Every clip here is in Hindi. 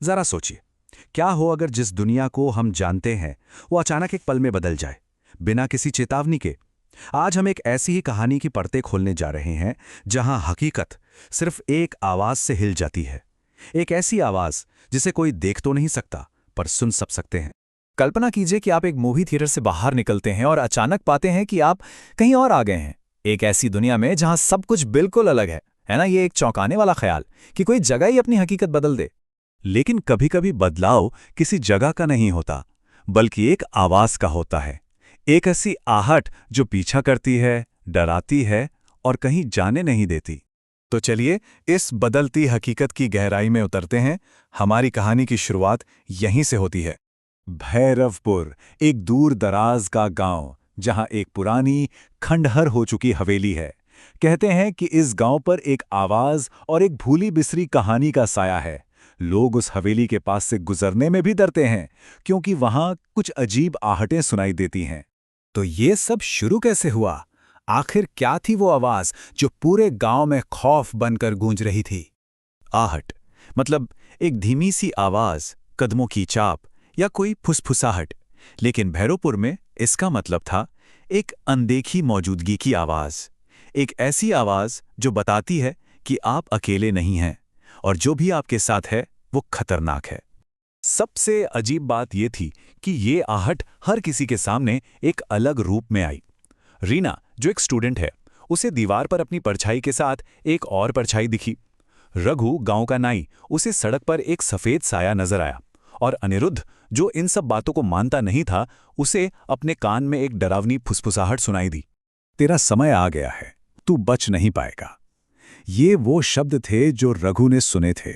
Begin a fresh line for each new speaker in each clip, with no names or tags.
जरा सोचिए, क्या हो अगर जिस दुनिया को हम जानते हैं वो अचानक एक पल में बदल जाए, बिना किसी चेतावनी के। आज हम एक ऐसी ही कहानी की परतें खोलने जा रहे हैं जहां हकीकत सिर्फ एक आवाज से हिल जाती है। एक ऐसी आवाज जिसे कोई देख तो नहीं सकता, पर सुन सब सकते हैं।
कल्पना कीजिए कि आप एक मूवी थिएटर से बाहर निकलते हैं और अचानक पाते हैं कि आप कहीं और आ गए हैं, एक ऐसी दुनिया में जहां सब कुछ बिल्कुल अलग है ना। ये एक चौंकाने वाला ख्याल कि कोई जगह ही अपनी हकीकत बदल दे।
लेकिन कभी कभी बदलाव किसी जगह का नहीं होता, बल्कि एक आवाज का होता है। एक ऐसी आहट जो पीछा करती है, डराती है और कहीं जाने नहीं देती।
तो चलिए इस बदलती हकीकत की गहराई में उतरते हैं। हमारी कहानी की शुरुआत यहीं से होती है। भैरवपुर, एक दूर दराज का गांव जहां एक पुरानी खंडहर हो चुकी हवेली है। कहते हैं कि इस गांव पर एक आवाज और एक भूली बिसरी कहानी का साया है। लोग उस हवेली के पास से गुजरने में भी डरते हैं, क्योंकि वहां कुछ अजीब आहटें सुनाई देती हैं। तो ये सब शुरू कैसे हुआ? आखिर क्या थी वो आवाज जो पूरे गांव में खौफ बनकर गूंज रही थी?
आहट मतलब एक धीमी सी आवाज, कदमों की चाप या कोई फुसफुसाहट। लेकिन भैरवपुर में इसका मतलब था एक अनदेखी मौजूदगी की आवाज। एक ऐसी आवाज जो बताती है कि आप अकेले नहीं हैं और जो भी आपके साथ है वो खतरनाक है। सबसे अजीब बात यह थी कि ये आहट हर किसी के सामने एक अलग रूप में आई। रीना, जो एक स्टूडेंट है, उसे दीवार पर अपनी परछाई के साथ एक और परछाई दिखी। रघु, गांव का नाई, उसे सड़क पर एक सफेद साया नजर आया। और अनिरुद्ध, जो इन सब बातों को मानता नहीं था, उसे अपने कान में एक डरावनी फुसफुसाहट सुनाई दी।
तेरा समय आ गया है, तू बच नहीं पाएगा। ये वो शब्द थे जो रघु ने सुने थे।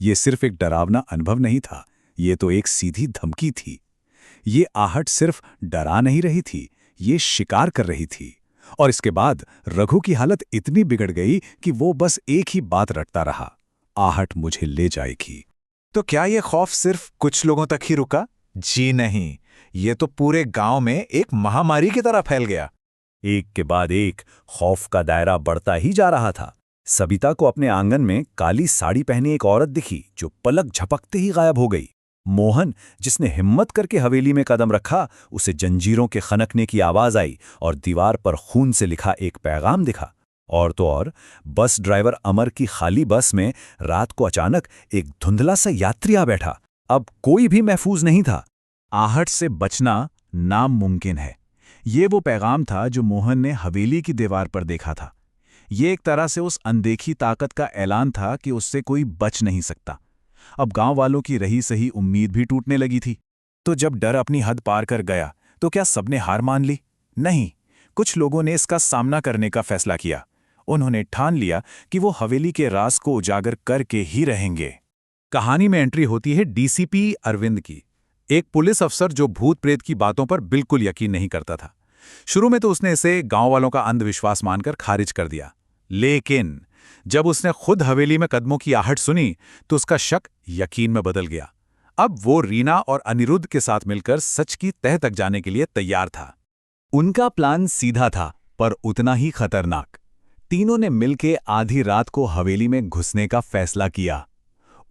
ये सिर्फ एक डरावना अनुभव नहीं था, ये तो एक सीधी धमकी थी। ये आहट सिर्फ डरा नहीं रही थी, ये शिकार कर रही थी। और इसके बाद रघु की हालत इतनी बिगड़ गई कि वो बस एक ही बात रटता रहा, आहट मुझे ले जाएगी।
तो क्या ये खौफ सिर्फ कुछ लोगों तक ही रुका? जी नहीं, ये तो पूरे गांव में एक महामारी की तरह फैल गया।
एक के बाद एक खौफ का दायरा बढ़ता ही जा रहा था। सबिता को अपने आंगन में काली साड़ी पहनी एक औरत दिखी जो पलक झपकते ही गायब हो गई। मोहन, जिसने हिम्मत करके हवेली में कदम रखा, उसे जंजीरों के खनकने की आवाज आई और दीवार पर खून से लिखा एक पैगाम दिखा। और तो और, बस ड्राइवर अमर की खाली बस में रात को अचानक एक धुंधला सा यात्री आ बैठा। अब कोई भी महफूज नहीं था। आहट से बचना नामुमकिन है। ये वो पैगाम था जो मोहन ने हवेली की दीवार पर देखा था। ये एक तरह से उस अनदेखी ताकत का ऐलान था कि उससे कोई बच नहीं सकता। अब गांव वालों की रही सही उम्मीद भी टूटने लगी थी।
तो जब डर अपनी हद पार कर गया, तो क्या सबने हार मान ली? नहीं, कुछ लोगों ने इसका सामना करने का फैसला किया। उन्होंने ठान लिया कि वो हवेली के राज को उजागर करके ही रहेंगे।
कहानी में एंट्री होती है डीसीपी अरविंद की, एक पुलिस अफसर जो भूत प्रेत की बातों पर बिल्कुल यकीन नहीं करता था। शुरू में तो उसने इसे गांव वालों का अंधविश्वास मानकर खारिज कर दिया, लेकिन जब उसने खुद हवेली में कदमों की आहट सुनी तो उसका शक यकीन में बदल गया। अब वो रीना और अनिरुद्ध के साथ मिलकर सच की तह तक जाने के लिए तैयार था।
उनका प्लान सीधा था, पर उतना ही खतरनाक। तीनों ने मिलकर आधी रात को हवेली में घुसने का फैसला किया।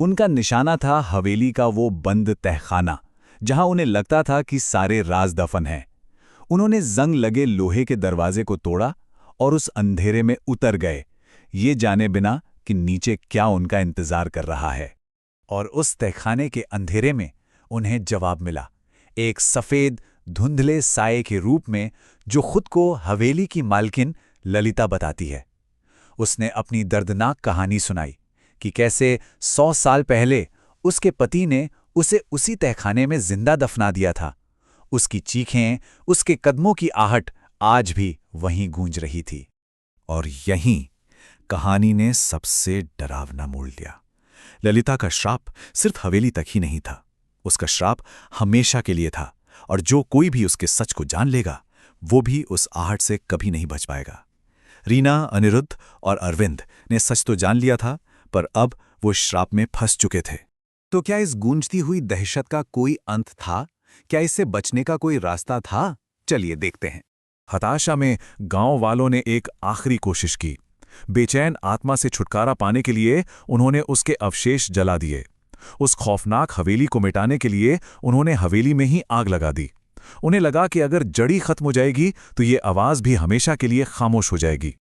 उनका निशाना था हवेली का वो बंद तहखाना, जहां उन्हें लगता था कि सारे राज दफन हैं। उन्होंने जंग लगे लोहे के दरवाजे को तोड़ा और उस अंधेरे में उतर गए, ये जाने बिना कि नीचे क्या उनका इंतजार कर रहा है। और उस तहखाने के अंधेरे में उन्हें जवाब मिला, एक सफेद धुंधले साये के रूप में, जो खुद को हवेली की मालकिन ललिता बताती है। उसने अपनी दर्दनाक कहानी सुनाई कि कैसे 100 साल पहले उसके पति ने उसे उसी तहखाने में जिंदा दफना दिया था। उसकी चीखें, उसके कदमों की आहट आज भी वहीं गूंज रही थी। और यहीं कहानी ने सबसे डरावना मोड़ लिया। ललिता का श्राप सिर्फ हवेली तक ही नहीं था, उसका श्राप हमेशा के लिए था। और जो कोई भी उसके सच को जान लेगा, वो भी उस आहट से कभी नहीं बच पाएगा। रीना, अनिरुद्ध और अरविंद ने सच तो जान लिया था, पर अब वो श्राप में फंस चुके थे। तो क्या इस गूंजती हुई दहशत का कोई अंत था? क्या इससे बचने का कोई रास्ता था? चलिए देखते हैं।
हताशा में गांव वालों ने एक आखिरी कोशिश की। बेचैन आत्मा से छुटकारा पाने के लिए उन्होंने उसके अवशेष जला दिए।
उस खौफनाक हवेली को मिटाने के लिए उन्होंने हवेली में ही आग लगा दी। उन्हें लगा कि अगर जड़ी खत्म हो जाएगी तो ये आवाज भी हमेशा के लिए खामोश हो जाएगी।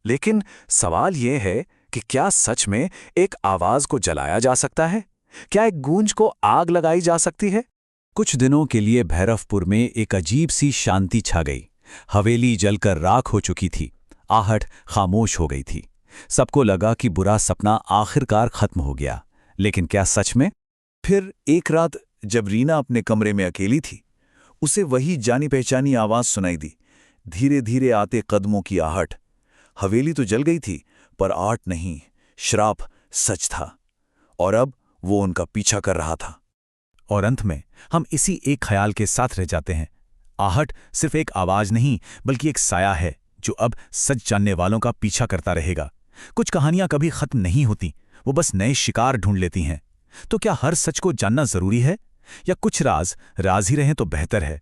लेकिन सवाल यह है कि क्या सच में एक आवाज को जलाया जा सकता है? क्या एक गूंज को आग लगाई जा सकती है?
कुछ दिनों के लिए भैरवपुर में एक अजीब सी शांति छा गई। हवेली जलकर राख हो चुकी थी, आहट खामोश हो गई थी। सबको लगा कि बुरा सपना आखिरकार खत्म हो गया। लेकिन क्या सच में?
फिर एक रात जब रीना अपने कमरे में अकेली थी, उसे वही जानी पहचानी आवाज सुनाई दी, धीरे धीरे आते कदमों की आहट। हवेली तो जल गई थी, पर आट नहीं, श्राप सच था, और अब वो उनका पीछा कर रहा था।
और अंत में हम इसी एक ख्याल के साथ रह जाते हैं। आहट सिर्फ एक आवाज नहीं, बल्कि एक साया है जो अब सच जानने वालों का पीछा करता रहेगा। कुछ कहानियां कभी खत्म नहीं होती, वो बस नए शिकार ढूंढ लेती हैं। तो क्या हर सच को जानना जरूरी है, या कुछ राज राज ही रहें तो बेहतर है?